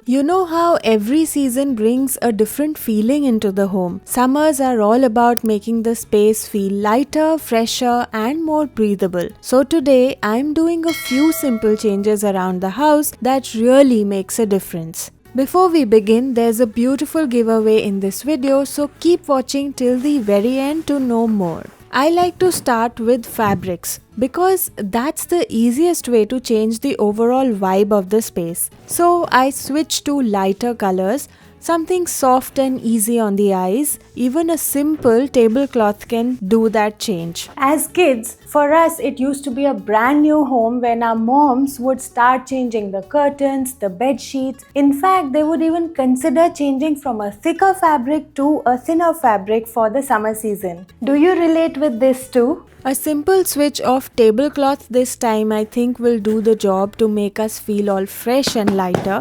You know how every season brings a different feeling into the home. Summers are all about making the space feel lighter, fresher, and more breathable. So today I'm doing a few simple changes around the house that really makes a difference. Before we begin, there's a beautiful giveaway in this video, so keep watching till the very end to know more. I like to start with fabrics because that's the easiest way to change the overall vibe of the space. So I switch to lighter colors, something soft and easy on the eyes. Even a simple tablecloth can do that change. As kids, for us it used to be a brand new home when our moms would start changing the curtains, the bed sheets. In fact, they would even consider changing from a thicker fabric to a thinner fabric for the summer season. Do you relate with this too? A simple switch of tablecloth this time I think will do the job to make us feel all fresh and lighter.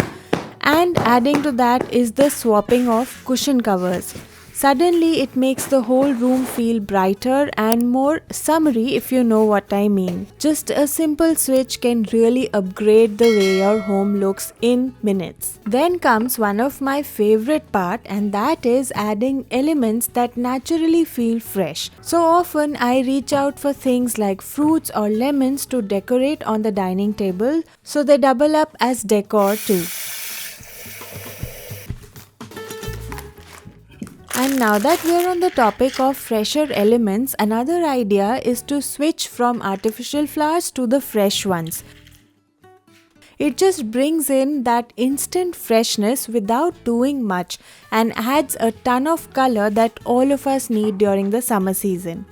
And adding to that is the swapping of cushion covers. Suddenly it makes the whole room feel brighter and more summery, if you know what I mean. Just a simple switch can really upgrade the way your home looks in minutes. Then comes one of my favorite part, and that is adding elements that naturally feel fresh. So often I reach out for things like fruits or lemons to decorate on the dining table, so they double up as decor too. And now that we're on the topic of fresher elements, another idea is to switch from artificial flowers to the fresh ones. It just brings in that instant freshness without doing much and adds a ton of color that all of us need during the summer season.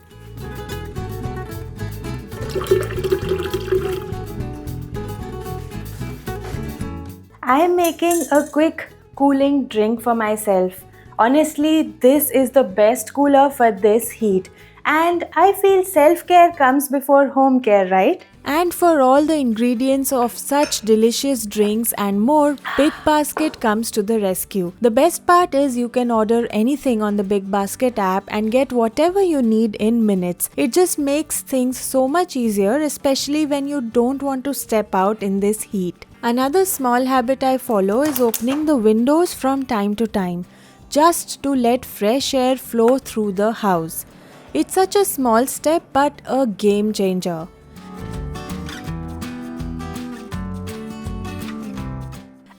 I am making a quick cooling drink for myself. Honestly, this is the best cooler for this heat. And I feel self-care comes before home care, right? And for all the ingredients of such delicious drinks and more, Big Basket comes to the rescue. The best part is you can order anything on the Big Basket app and get whatever you need in minutes. It just makes things so much easier, especially when you don't want to step out in this heat. Another small habit I follow is opening the windows from time to time, just to let fresh air flow through the house. It's such a small step but a game changer.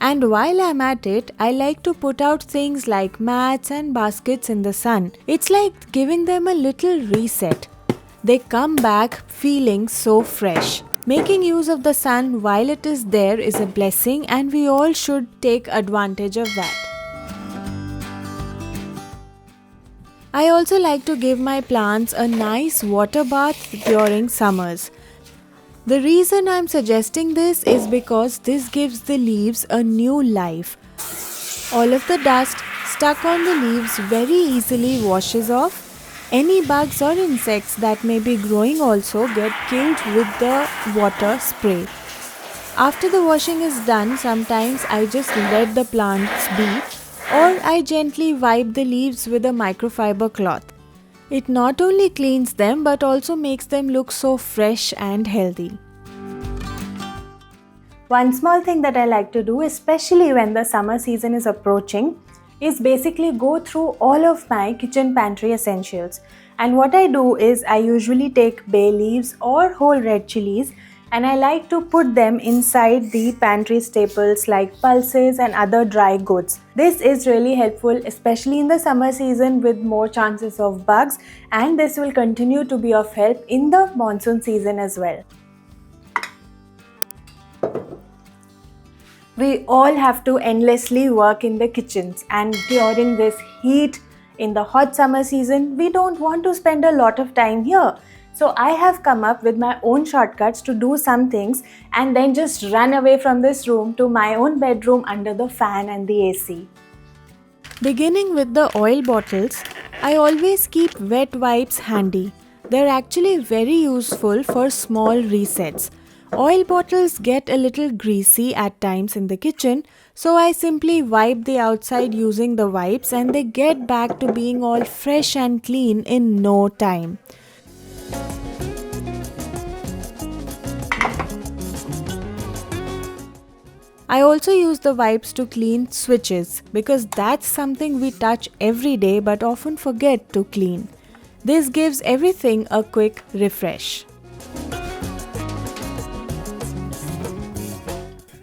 And while I'm at it, I like to put out things like mats and baskets in the sun. It's like giving them a little reset. They come back feeling so fresh. Making use of the sun while it is there is a blessing, and we all should take advantage of that. I also like to give my plants a nice water bath during summers. The reason I'm suggesting this is because this gives the leaves a new life. All of the dust stuck on the leaves very easily washes off. Any bugs or insects that may be growing also get killed with the water spray. After the washing is done, sometimes I just let the plants be, or I gently wipe the leaves with a microfiber cloth. It not only cleans them but also makes them look so fresh and healthy. One small thing that I like to do, especially when the summer season is approaching, is basically go through all of my kitchen pantry essentials. And what I do is I usually take bay leaves or whole red chilies, and I like to put them inside the pantry staples like pulses and other dry goods. This is really helpful, especially in the summer season with more chances of bugs, and this will continue to be of help in the monsoon season as well. We all have to endlessly work in the kitchens, and during this heat in the hot summer season, we don't want to spend a lot of time here. So I have come up with my own shortcuts to do some things and then just run away from this room to my own bedroom under the fan and the AC. Beginning with the oil bottles, I always keep wet wipes handy. They're actually very useful for small resets. Oil bottles get a little greasy at times in the kitchen, so I simply wipe the outside using the wipes and they get back to being all fresh and clean in no time. I also use the wipes to clean switches because that's something we touch every day but often forget to clean. This gives everything a quick refresh.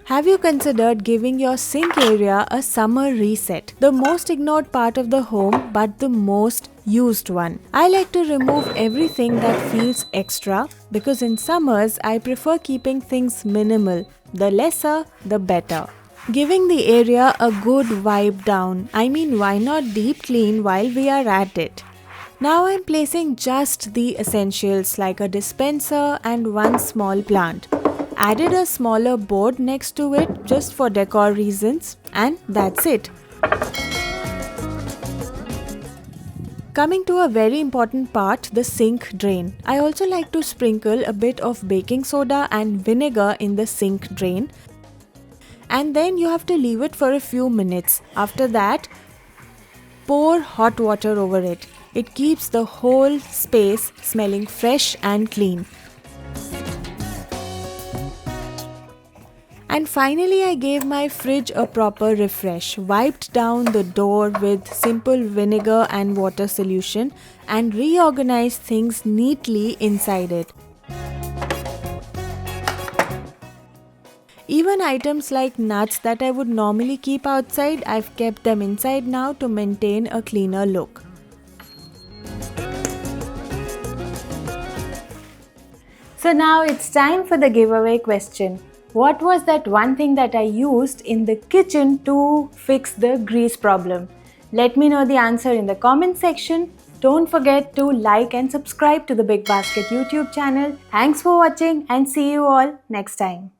Have you considered giving your sink area a summer reset? The most ignored part of the home, but the most used one. I like to remove everything that feels extra because in summers I prefer keeping things minimal. The lesser, the better. Giving the area a good wipe down. I mean, why not deep clean while we are at it? Now I'm placing just the essentials like a dispenser and one small plant. Added a smaller board next to it just for decor reasons, and that's it. Coming to a very important part, the sink drain. I also like to sprinkle a bit of baking soda and vinegar in the sink drain, and then you have to leave it for a few minutes. After that, pour hot water over it. It keeps the whole space smelling fresh and clean. And finally, I gave my fridge a proper refresh, wiped down the door with simple vinegar and water solution, and reorganized things neatly inside it. Even items like nuts that I would normally keep outside, I've kept them inside now to maintain a cleaner look. So now it's time for the giveaway question. What was that one thing that I used in the kitchen to fix the grease problem? Let me know the answer in the comment section. Don't forget to like and subscribe to the Big Basket YouTube channel. Thanks for watching and see you all next time.